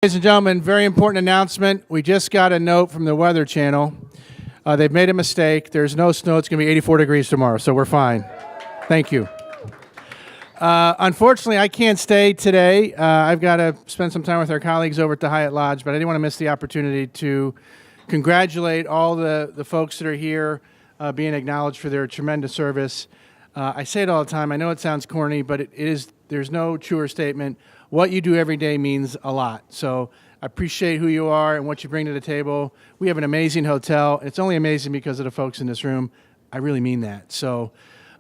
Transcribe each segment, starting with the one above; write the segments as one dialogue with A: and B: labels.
A: Ladies and gentlemen, very important announcement. We just got a note from the Weather Channel. They've made a mistake. There's no snow. It's going to be 84 degrees tomorrow, so we're fine. Thank you. Unfortunately, I can't stay today. I've got to spend some time with our colleagues over at the Hyatt Lodge, but I didn't want to miss the opportunity to congratulate all the folks that are here being acknowledged for their tremendous service. I say it all the time. I know it sounds corny, but it is. There's no truer statement. What you do every day means a lot. So I appreciate who you are and what you bring to the table. We have an amazing hotel. It's only amazing because of the folks in this room. I really mean that. So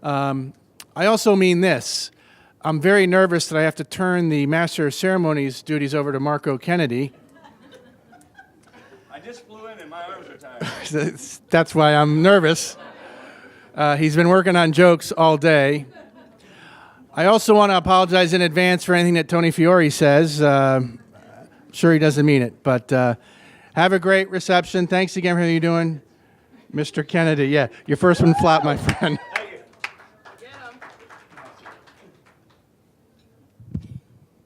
A: I also mean this. I'm very nervous that I have to turn the Master of Ceremonies duties over to Marco Kennedy.
B: I just flew in and my arms are tired.
A: That's why I'm nervous. He's been working on jokes all day. I also want to apologize in advance for anything that Tony Fiore says. I'm sure he doesn't mean it, but have a great reception. Thanks again for everything you're doing. Mr. Kennedy, yeah, your first one flopped, my friend.
B: Thank you.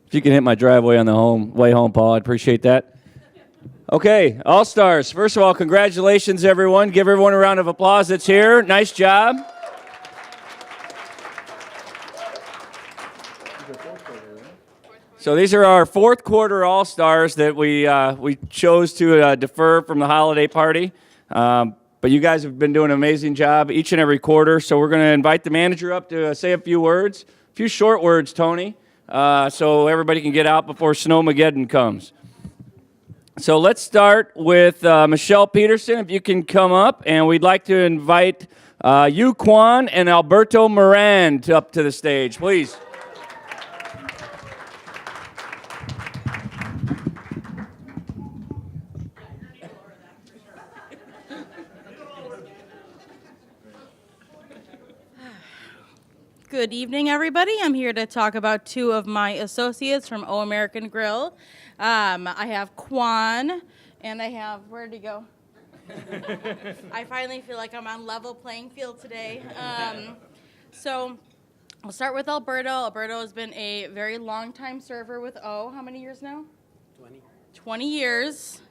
B: If you can hit my driveway on the way home, Paul, I'd appreciate that. Okay, All-Stars. First of all, congratulations, everyone. Give everyone a round of applause that's here. Nice job. So these are our fourth quarter All-Stars that we chose to defer from the holiday party. But you guys have been doing an amazing job each and every quarter. So we're going to invite the manager up to say a few words, a few short words, Tony, so everybody can get out before Snowmageddon comes. So let's start with Michelle Peterson, if you can come up. And we'd like to invite you, Quan, and Alberto Moran up to the stage, please.
C: Good evening, everybody. I'm here to talk about two of my associates from O American Grill. I have Quan, and I have, where'd he go? I finally feel like I'm on level playing field today. So I'll start with Alberto. Alberto has been a very long time server with O. How many years now? 20. 20 years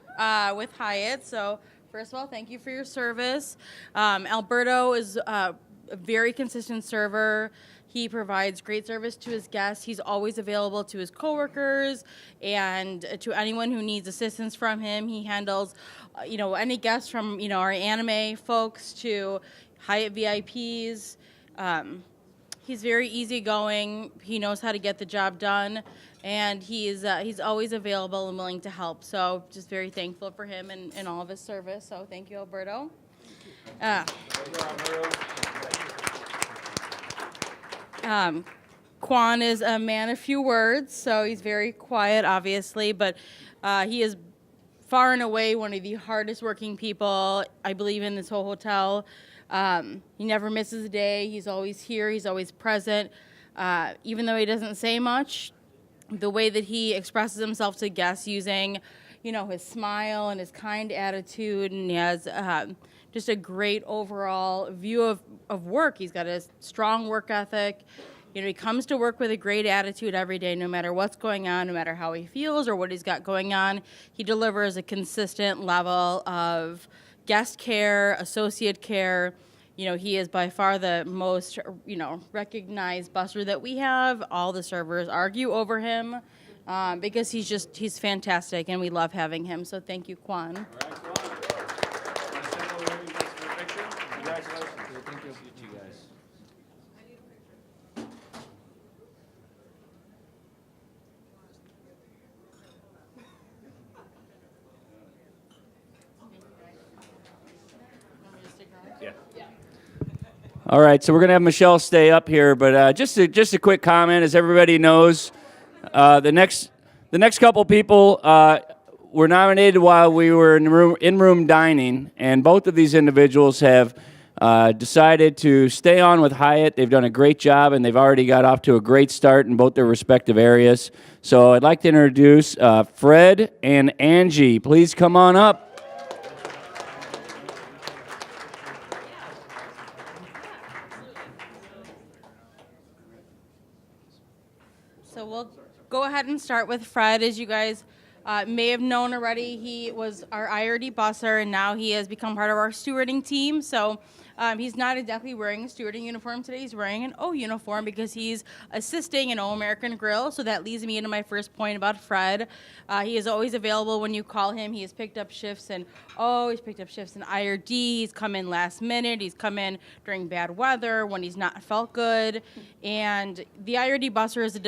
C: with Hyatt. So first of all, thank you for your service. Alberto is a very consistent server. He provides great service to his guests. He's always available to his coworkers and to anyone who needs assistance from him. He handles, any guests from, our anime folks to Hyatt VIPs. He's very easygoing. He knows how to get the job done, and he's always available and willing to help. So just very thankful for him and all of his service. So thank you, Alberto. Quan is a man of few words, so he's very quiet, obviously, but he is far and away one of the hardest working people, I believe, in this whole hotel. He never misses a day. He's always here. He's always present. Even though he doesn't say much, the way that he expresses himself to guests using, his smile and his kind attitude, and he has just a great overall view of work. He's got a strong work ethic. He comes to work with a great attitude every day, no matter what's going on, no matter how he feels or what he's got going on. He delivers a consistent level of guest care, associate care. He is by far the most, recognized busser that we have. All the servers argue over him because he's fantastic, and we love having him. So thank you, Quan.
B: All right, Quan. Congratulations. Thank you. You guys. Yeah. All right, so we're gonna have Michelle stay up here, but just a quick comment, as everybody knows, the next couple people were nominated while we were in-room dining, and both of these individuals have decided to stay on with Hyatt. They've done a great job, and they've already got off to a great start in both their respective areas. So I'd like to introduce Fred and Angie. Please come on up.
C: So we'll go ahead and start with Fred. As you guys may have known already, he was our IRD busser, and now he has become part of our stewarding team. So he's not exactly wearing a stewarding uniform today. He's wearing an O uniform because he's assisting in O American Grill. So that leads me into my first point about Fred. He is always available when you call him. He has picked up shifts in he's picked up shifts in IRD. He's come in last minute. He's come in during bad weather when he's not felt good. And the IRD busser is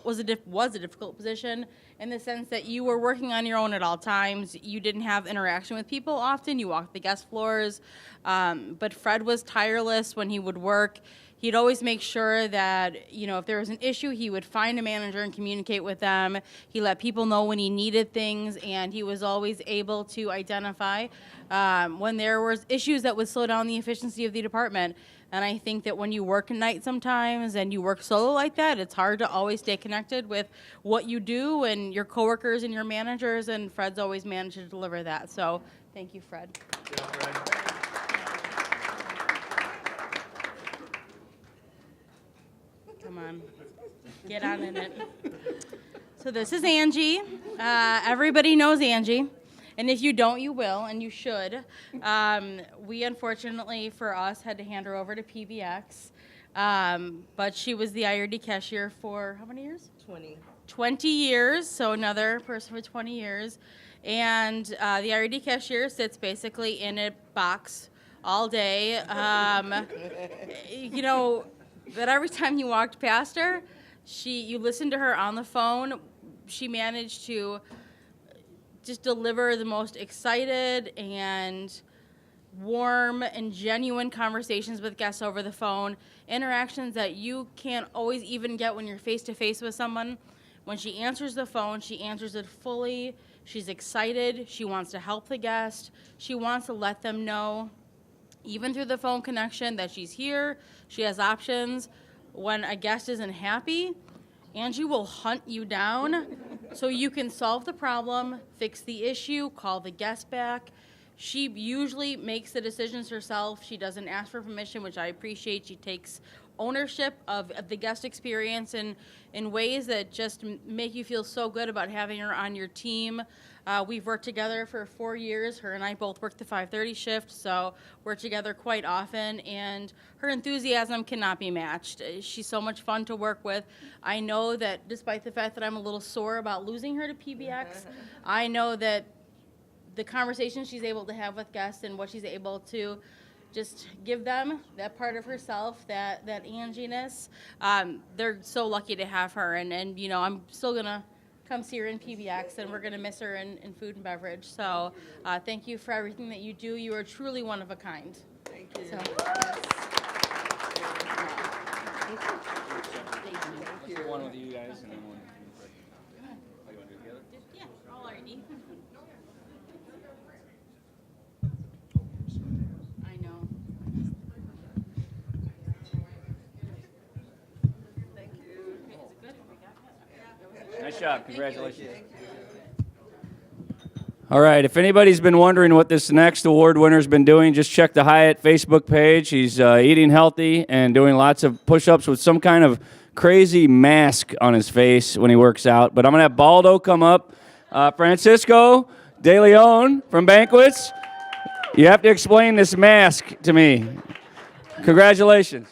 C: was a difficult position in the sense that you were working on your own at all times. You didn't have interaction with people often. You walked the guest floors. But Fred was tireless when he would work. He'd always make sure that, if there was an issue, he would find a manager and communicate with them. He let people know when he needed things, and he was always able to identify when there was issues that would slow down the efficiency of the department. And I think that when you work at night sometimes and you work solo like that, it's hard to always stay connected with what you do and your coworkers and your managers, and Fred's always managed to deliver that. So thank you, Fred.
A: Yeah, Fred.
C: Come on, get on in it. So this is Angie. Everybody knows Angie. And if you don't, you will, and you should. We, unfortunately, for us, had to hand her over to PBX. But she was the IRD cashier for how many years?
D: 20.
C: 20 years, so another person for 20 years. And the IRD cashier sits basically in a box all day. But every time you walked past her, you listened to her on the phone. She managed to just deliver the most excited and warm and genuine conversations with guests over the phone, interactions that you can't always even get when you're face-to-face with someone. When she answers the phone, she answers it fully. She's excited. She wants to help the guest. She wants to let them know, even through the phone connection, that she's here. She has options. When a guest isn't happy, Angie will hunt you down so you can solve the problem, fix the issue, call the guest back. She usually makes the decisions herself. She doesn't ask for permission, which I appreciate. She takes ownership of the guest experience in ways that just make you feel so good about having her on your team. We've worked together for 4 years. Her and I both work the 5:30 shift, so we're together quite often, and her enthusiasm cannot be matched. She's so much fun to work with. I know that despite the fact that I'm a little sore about losing her to PBX, I know that the conversations she's able to have with guests and what she's able to just give them, that part of herself, that Angie-ness, they're so lucky to have her. And I'm still going to come see her in PBX, and we're going to miss her in food and beverage. So thank you for everything that you do. You are truly one of a kind.
D: Thank you.
C: So,
B: One with you guys and then one.
C: yeah, all righty. I know.
D: Thank you.
B: Nice job. Congratulations. All right. If anybody's been wondering what this next award winner's been doing, just check the Hyatt Facebook page. He's eating healthy and doing lots of push-ups with some kind of crazy mask on his face when he works out. But I'm going to have Baldo come up. Francisco De Leon from Banquets. You have to explain this mask to me. Congratulations.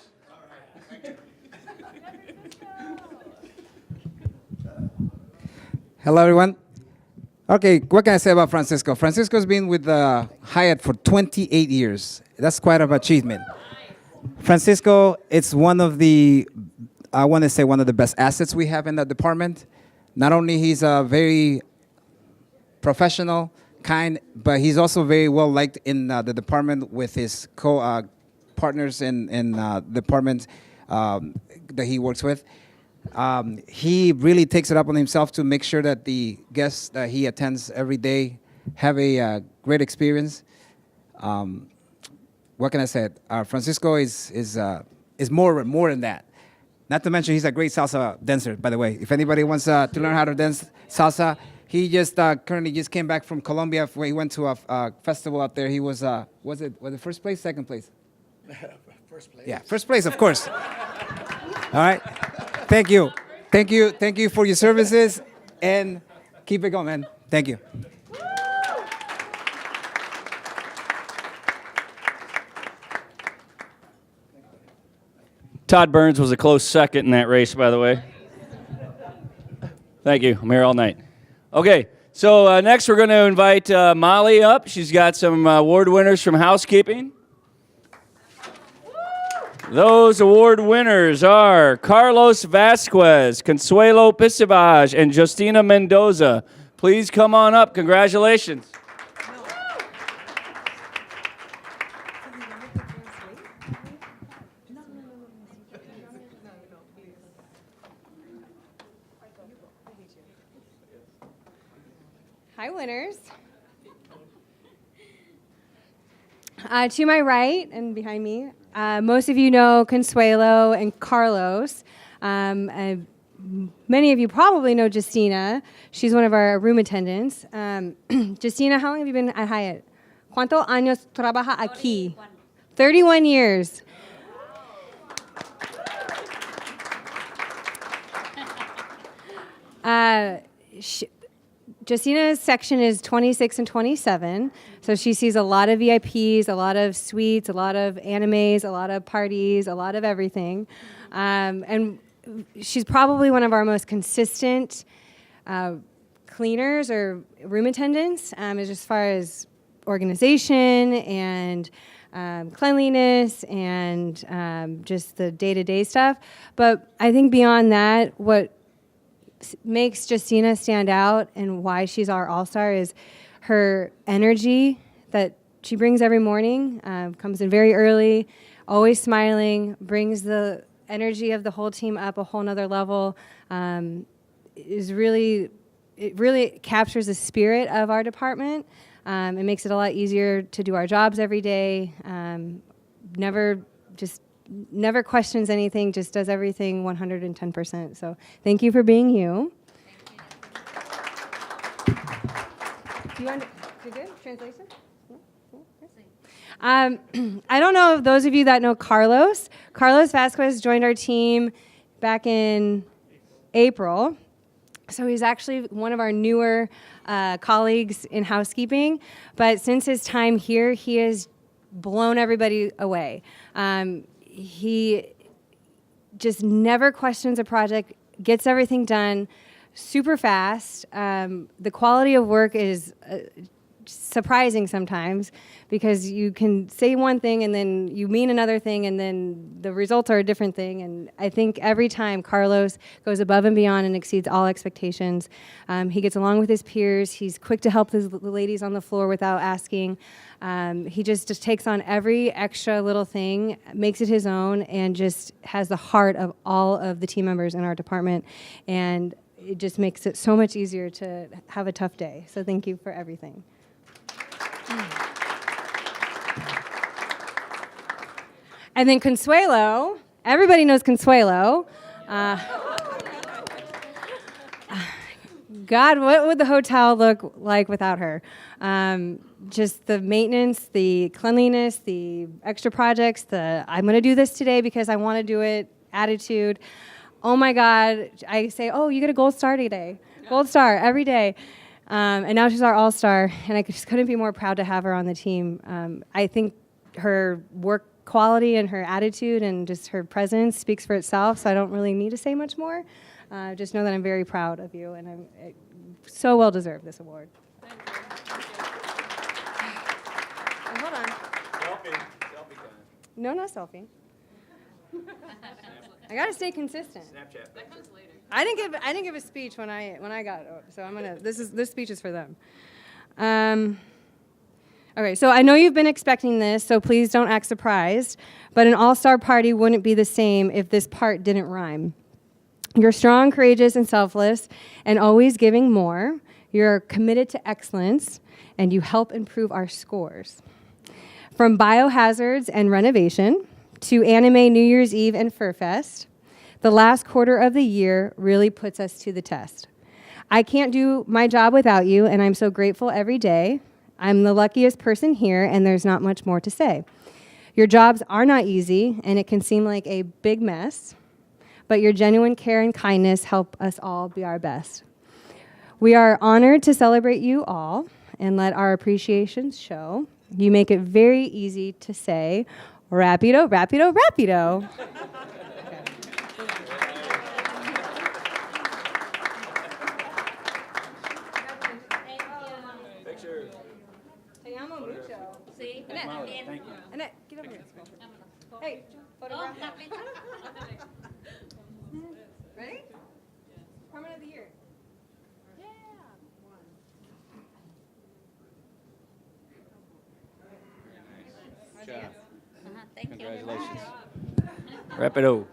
E: Hello, everyone. Okay, what can I say about Francisco? Francisco's been with Hyatt for 28 years. That's quite an achievement. Francisco, it's one of the, I want to say one of the best assets we have in the department. Not only he's a very professional, kind, but he's also very well liked in the department with his partners in departments that he works with. He really takes it up on himself to make sure that the guests that he attends every day have a great experience. What can I say? Francisco is more than that. Not to mention he's a great salsa dancer, by the way. If anybody wants to learn how to dance salsa, he just currently just came back from Colombia where he went to a festival out there. He was it first place, second place?
F: First place.
E: Yeah, first place, of course. All right. Thank you for your services, and keep it going, man. Thank you.
B: Todd Burns was a close second in that race, by the way. Thank you. I'm here all night. Okay, so next we're going to invite Molly up. She's got some award winners from housekeeping. Those award winners are Carlos Vasquez, Consuelo Pisibaj, and Justina Mendoza. Please come on up. Congratulations.
G: Hi, winners. To my right and behind me, most of you know Consuelo and Carlos. Many of you probably know Justina. She's one of our room attendants. Justina, how long have you been at Hyatt? ¿Cuántos años trabaja aquí? 31 years. Justina's section is 26 and 27, so she sees a lot of VIPs, a lot of suites, a lot of animes, a lot of parties, a lot of everything. And she's probably one of our most consistent cleaners or room attendants, as far as organization and cleanliness and just the day-to-day stuff. But I think beyond that, what makes Justina stand out and why she's our all-star is her energy that she brings every morning, comes in very early, always smiling, brings the energy of the whole team up a whole nother level, it really captures the spirit of our department. It makes it a lot easier to do our jobs every day, never questions anything, just does everything 110%. So thank you for being you. You good? Translation? I don't know if those of you that know Carlos. Carlos Vasquez joined our team back in April. So he's actually one of our newer colleagues in housekeeping. But since his time here, he has blown everybody away. He just never questions a project, gets everything done super fast. The quality of work is surprising sometimes because you can say one thing and then you mean another thing and then the results are a different thing. And I think every time Carlos goes above and beyond and exceeds all expectations. He gets along with his peers. He's quick to help the ladies on the floor without asking. He just takes on every extra little thing, makes it his own, and just has the heart of all of the team members in our department. And it just makes it so much easier to have a tough day. So thank you for everything. And then Consuelo, everybody knows Consuelo. God, what would the hotel look like without her? Just the maintenance, the cleanliness, the extra projects, I'm going to do this today because I want to do it attitude. Oh my God, I say, oh, you get a gold star today. Gold star every day. And now she's our all-star, and I just couldn't be more proud to have her on the team. I think her work quality and her attitude and just her presence speaks for itself, so I don't really need to say much more. Just know that I'm very proud of you, and I'm so well-deserved this award. Hold on.
B: Selfie.
G: No, not selfie. I gotta stay consistent.
B: Snapchat.
D: That comes later.
G: I didn't give a speech when I got, so I'm gonna. This speech is for them. Okay, so I know you've been expecting this, so please don't act surprised. But an all-star party wouldn't be the same if this part didn't rhyme. You're strong, courageous, and selfless, and always giving more. You're committed to excellence, and you help improve our scores. From biohazards and renovation to anime New Year's Eve and Fur Fest, the last quarter of the year really puts us to the test. I can't do my job without you, and I'm so grateful every day. I'm the luckiest person here, and there's not much more to say. Your jobs are not easy, and it can seem like a big mess, but your genuine care and kindness help us all be our best. We are honored to celebrate you all and let our appreciations show. You make it very easy to say, Rapido, Rapido, Rapido. Te amo mucho. Sí. Annette, get over here. Hey, photograph. Ready? Comment of the year.
C: Thank
B: Congratulations. Rapido.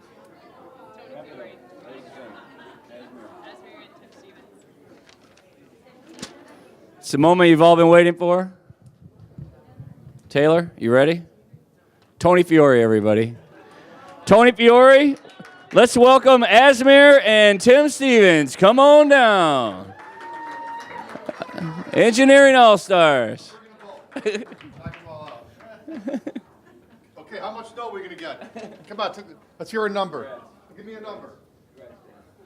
B: It's the moment you've all been waiting for. Taylor, you ready? Tony Fiore, everybody. Tony Fiore, let's welcome Asmir and Tim Stevens. Come on down. Engineering All-Stars.
F: Okay, how much snow are we gonna get? Come on, let's hear a number. Give me a number.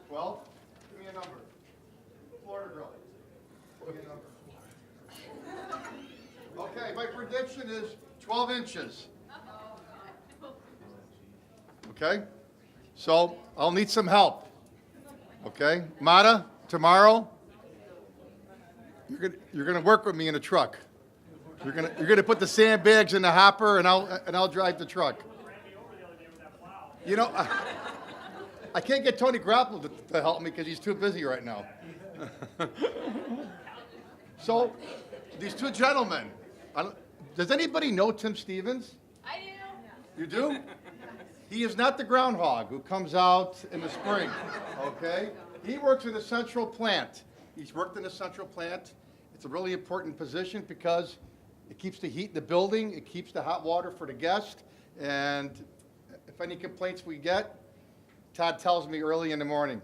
F: 12? Give me a number. Florida girl. Give me a number. Okay, my prediction is 12 inches. Okay? So I'll need some help. Okay? Mata, tomorrow, you're gonna work with me in a truck. You're gonna put the sandbags in the hopper, and I'll drive the truck. You know, I can't get Tony Grappler to help me because he's too busy right now. So, these two gentlemen, does anybody know Tim Stevens?
C: I do.
F: You do? He is not the groundhog who comes out in the spring, okay? He works in the central plant. He's worked in the central plant. It's a really important position because it keeps the heat in the building, it keeps the hot water for the guest, and if any complaints we get, Todd tells me early in the morning,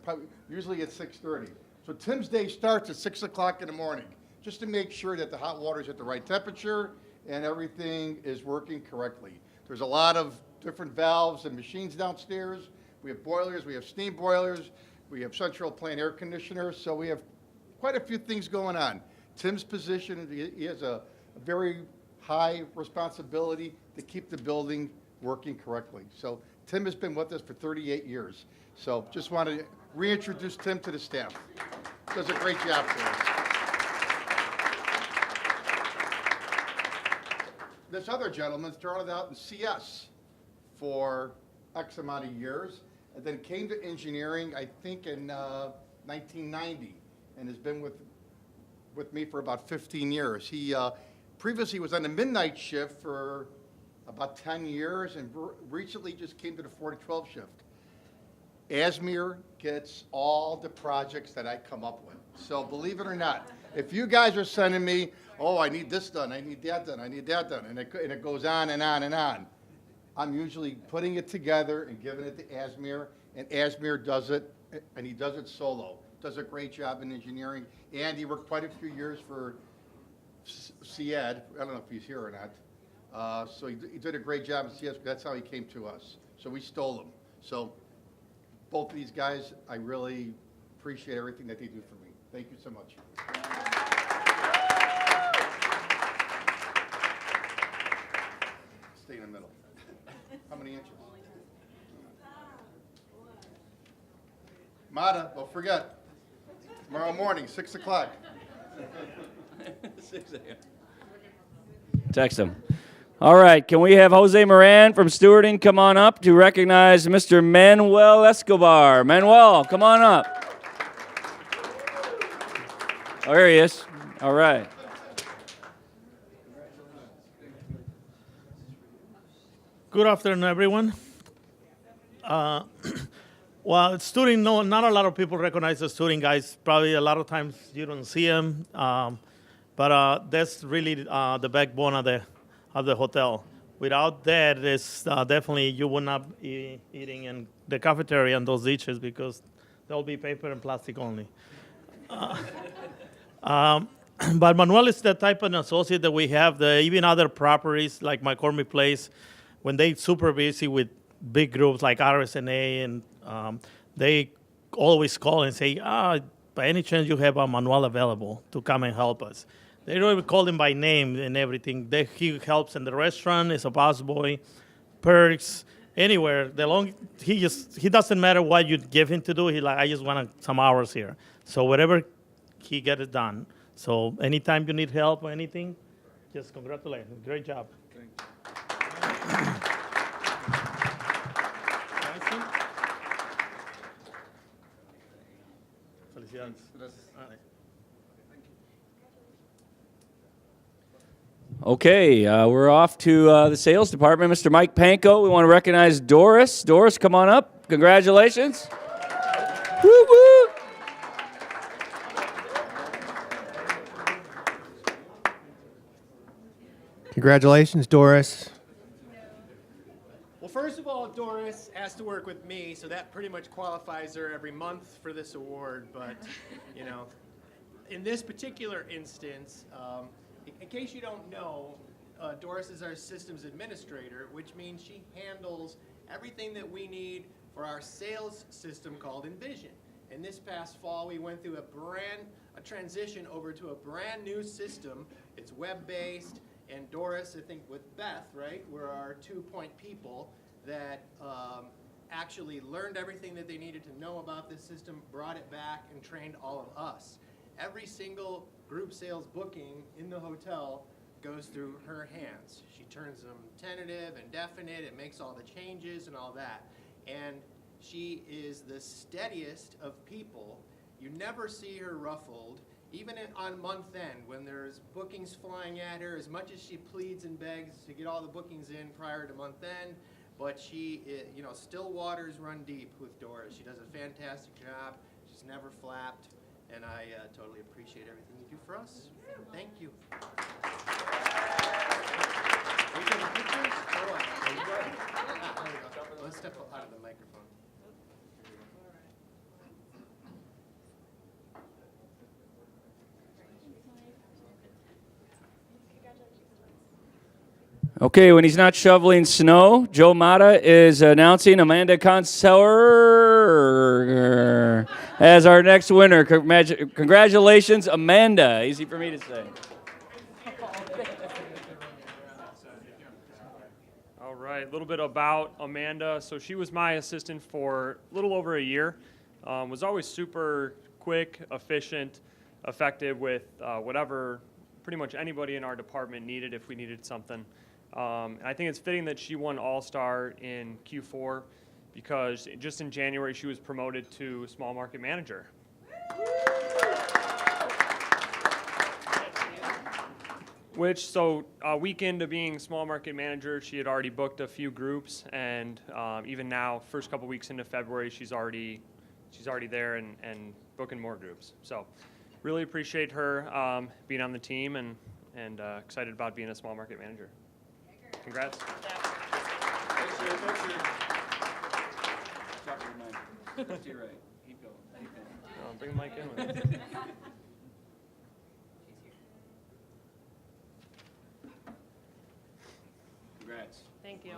F: usually at 6:30. So Tim's day starts at 6 o'clock in the morning, just to make sure that the hot water is at the right temperature and everything is working correctly. There's a lot of different valves and machines downstairs. We have boilers, we have steam boilers, we have central plant air conditioners, so we have quite a few things going on. Tim's position, he has a very high responsibility to keep the building working correctly. So Tim has been with us for 38 years. So just want to reintroduce Tim to the staff. Does a great job for us. This other gentleman started out in CS for X amount of years, and then came to engineering, I think, in 1990, and has been with me for about 15 years. He previously was on the midnight shift for about 10 years, and recently just came to the 4 to 12 shift. Asmir gets all the projects that I come up with. So believe it or not, if you guys are sending me, oh, I need this done, I need that done, I need that done, and it goes on and on and on, I'm usually putting it together and giving it to Asmir, and Asmir does it, and he does it solo. Does a great job in engineering, and he worked quite a few years for CED. I don't know if he's here or not. So he did a great job in CS. That's how he came to us. So we stole him. So both of these guys, I really appreciate everything that they do for me. Thank you so much. Stay in the middle. How many inches? Mata, don't forget. Tomorrow morning, 6 o'clock.
B: 6 a.m. Text him. All right, can we have Jose Moran from stewarding come on up to recognize Mr. Manuel Escobar? Manuel, come on up. Oh, here he is. All right.
H: Good afternoon, everyone. Well, stewarding, no, not a lot of people recognize the stewarding guys. Probably a lot of times you don't see them, but that's really the backbone of the hotel. Without that, it's definitely you would not be eating in the cafeteria and those dishes because there'll be paper and plastic only. But Manuel is the type of associate that we have. Even other properties like McCormick Place, when they super busy with big groups like RSNA, and they always call and say, by any chance you have a Manuel available to come and help us. They don't even call him by name and everything. He helps in the restaurant as a busboy, perks, anywhere. He doesn't matter what you give him to do. He like, I just want some hours here. So whatever he get it done. So anytime you need help or anything, just congratulate him. Great job. Felicidades.
B: Okay, we're off to the sales department. Mr. Mike Panko, we want to recognize Doris. Doris, come on up. Congratulations. Woo woo.
I: Congratulations, Doris.
J: Well, first of all, Doris has to work with me, so that pretty much qualifies her every month for this award. But, you know, in this particular instance, in case you don't know, Doris is our systems administrator, which means she handles everything that we need for our sales system called Envision. And this past fall, we went through a transition over to a brand new system. It's web-based, and Doris, I think with Beth, right, were our 2-point people that actually learned everything that they needed to know about this system, brought it back, and trained all of us. Every single group sales booking in the hotel goes through her hands. She turns them tentative and definite, it makes all the changes and all that. And she is the steadiest of people. You never see her ruffled, even on month end when there's bookings flying at her, as much as she pleads and begs to get all the bookings in prior to month end. But she, you know, still waters run deep with Doris. She does a fantastic job. She's never flapped. And I totally appreciate everything you do for us. Thank you. Are you taking pictures? Or what? There you go. Let's step out of the microphone.
B: Okay, when he's not shoveling snow, Joe Mata is announcing Amanda Consower as our next winner. Congratulations, Amanda. Easy for me to say.
K: All right, a little bit about Amanda. So she was my assistant for a little over a year. Was always super quick, efficient, effective with whatever pretty much anybody in our department needed if we needed something. I think it's fitting that she won All-Star in Q4 because just in January she was promoted to small market manager. Which, so a week into being small market manager, she had already booked a few groups, and even now, first couple weeks into February, she's already there and booking more groups. So really appreciate her being on the team and excited about being a small market manager. Congrats. Bring Mike in with it.
B: Congrats.
C: Thank you.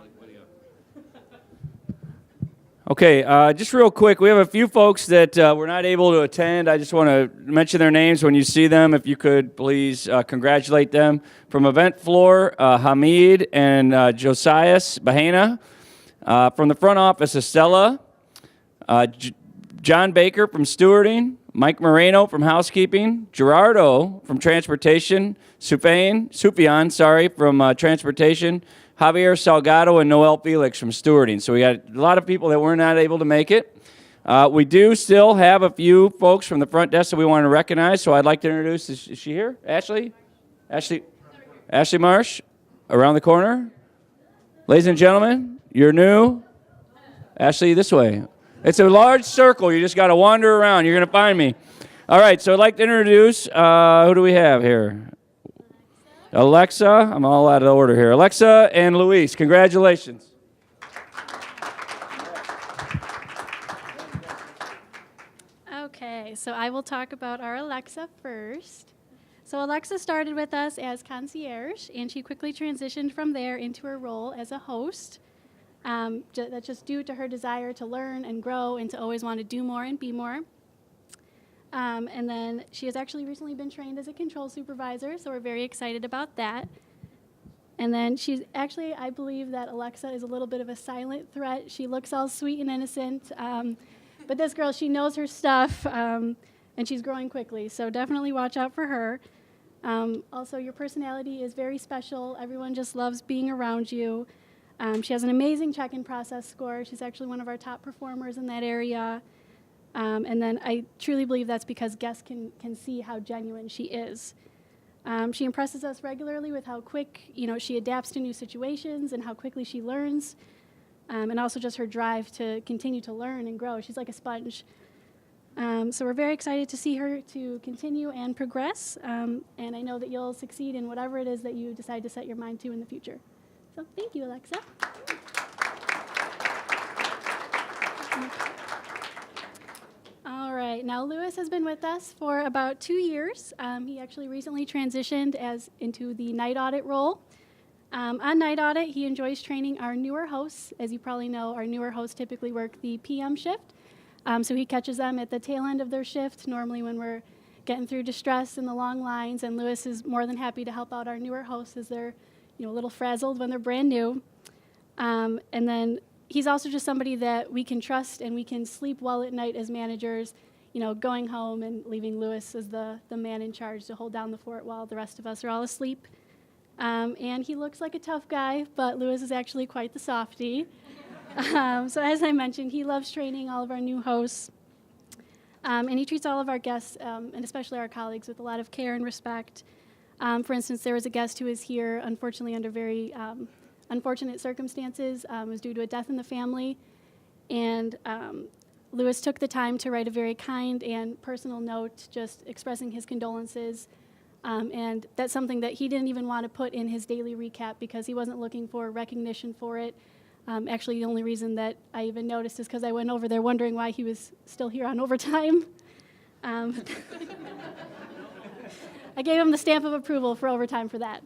B: Okay, just real quick, we have a few folks that were not able to attend. I just want to mention their names when you see them. If you could please congratulate them. From event floor, Hamid and Josias Bahena. From the front office, Estella. John Baker from stewarding. Mike Moreno from housekeeping. Gerardo from transportation. Sufian, from transportation. Javier Salgado and Noel Felix from stewarding. So we got a lot of people that were not able to make it. We do still have a few folks from the front desk that we want to recognize. So I'd like to introduce, is she here? Ashley Marsh, around the corner. Ladies and gentlemen, you're new. Ashley, this way. It's a large circle. You just got to wander around. You're going to find me. All right, so I'd like to introduce, who do we have here? Alexa, I'm all out of order here. Alexa and Luis, congratulations.
L: Okay, so I will talk about our Alexa first. So Alexa started with us as concierge, and she quickly transitioned from there into her role as a host. That's just due to her desire to learn and grow and to always want to do more and be more. And then she has actually recently been trained as a control supervisor, so we're very excited about that. And then she's actually, I believe that Alexa is a little bit of a silent threat. She looks all sweet and innocent, but this girl, she knows her stuff, and she's growing quickly, so definitely watch out for her. Also, your personality is very special. Everyone just loves being around you. She has an amazing check-in process score. She's actually one of our top performers in that area. And then I truly believe that's because guests can see how genuine she is. She impresses us regularly with how quick, she adapts to new situations and how quickly she learns, and also just her drive to continue to learn and grow. She's like a sponge. So we're very excited to see her to continue and progress, and I know that you'll succeed in whatever it is that you decide to set your mind to in the future. So thank you, Alexa. All right, now Lewis has been with us for about 2 years. He actually recently transitioned into the night audit role. On night audit, he enjoys training our newer hosts. As you probably know, our newer hosts typically work the PM shift. So he catches them at the tail end of their shift, normally when we're getting through distress and the long lines, and Lewis is more than happy to help out our newer hosts as they're a little frazzled when they're brand new. And then he's also just somebody that we can trust and we can sleep well at night as managers, going home and leaving Lewis as the man in charge to hold down the fort while the rest of us are all asleep. And he looks like a tough guy, but Lewis is actually quite the softie. So as I mentioned, he loves training all of our new hosts. And he treats all of our guests, and especially our colleagues, with a lot of care and respect. For instance, there was a guest who was here, unfortunately, under very unfortunate circumstances. It was due to a death in the family. And Lewis took the time to write a very kind and personal note just expressing his condolences. And that's something that he didn't even want to put in his daily recap because he wasn't looking for recognition for it. Actually, the only reason that I even noticed is because I went over there wondering why he was still here on overtime. I gave him the stamp of approval for overtime for that.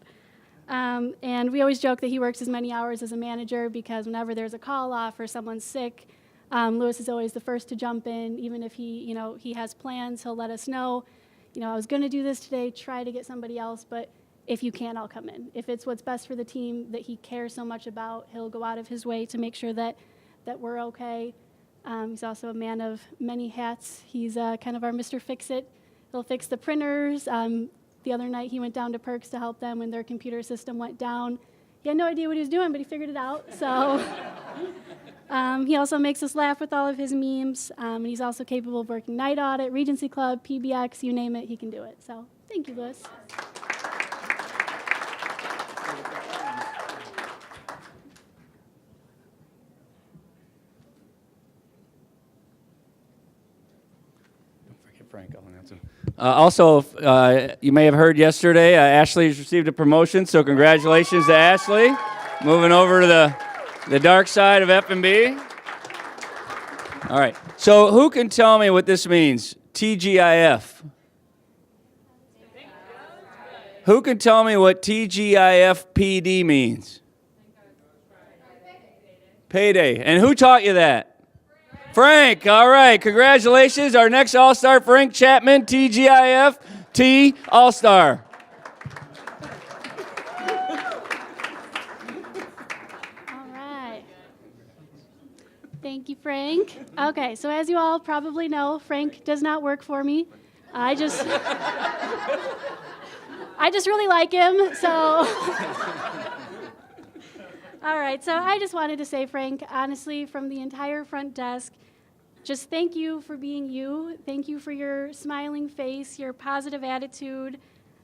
L: And we always joke that he works as many hours as a manager because whenever there's a call off or someone's sick, Lewis is always the first to jump in. Even if he has plans, he'll let us know. I was going to do this today, try to get somebody else, but if you can't, I'll come in. If it's what's best for the team that he cares so much about, he'll go out of his way to make sure that we're okay. He's also a man of many hats. He's kind of our Mr. Fix-It. He'll fix the printers. The other night he went down to Perks to help them when their computer system went down. He had no idea what he was doing, but he figured it out. So he also makes us laugh with all of his memes. And he's also capable of working night audit, Regency Club, PBX, you name it, he can do it. So thank you, Lewis.
B: Frank, I'll announce him. Also, you may have heard yesterday, Ashley has received a promotion, so congratulations to Ashley. Moving over to the dark side of F&B. All right, so who can tell me what this means? TGIF. Who can tell me what TGIF PD means? Payday. And who taught you that? Frank, all right, congratulations. Our next All-Star, Frank Chapman, TGIF T All-Star.
L: All right. Thank you, Frank. Okay, so as you all probably know, Frank does not work for me. I just really like him, so. All right, so I just wanted to say, Frank, honestly, from the entire front desk, just thank you for being you. Thank you for your smiling face, your positive attitude.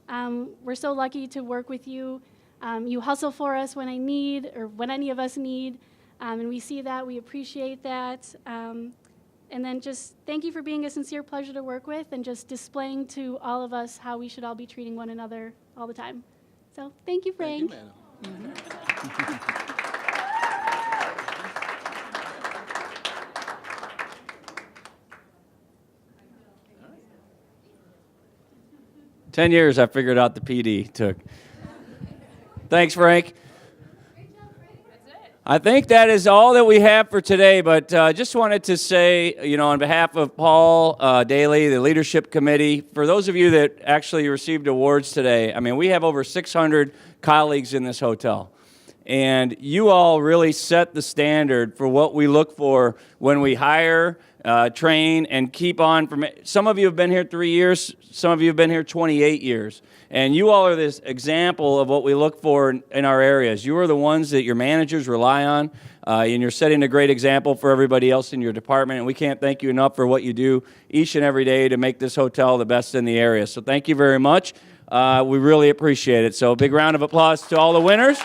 L: We're so lucky to work with you. You hustle for us when I need, or when any of us need, and we see that, we appreciate that. And then just thank you for being a sincere pleasure to work with and just displaying to all of us how we should all be treating one another all the time. So thank you, Frank.
F: Thank you, madam.
B: 10 years I figured out the PD took. Thanks, Frank. I think that is all that we have for today, but just wanted to say, on behalf of Paul Daly, the Leadership Committee, for those of you that actually received awards today, I mean, we have over 600 colleagues in this hotel. And you all really set the standard for what we look for when we hire, train, and keep on. Some of you have been here 3 years. Some of you have been here 28 years. And you all are this example of what we look for in our areas. You are the ones that your managers rely on, and you're setting a great example for everybody else in your department. And we can't thank you enough for what you do each and every day to make this hotel the best in the area. So thank you very much. We really appreciate it. So a big round of applause to all the winners.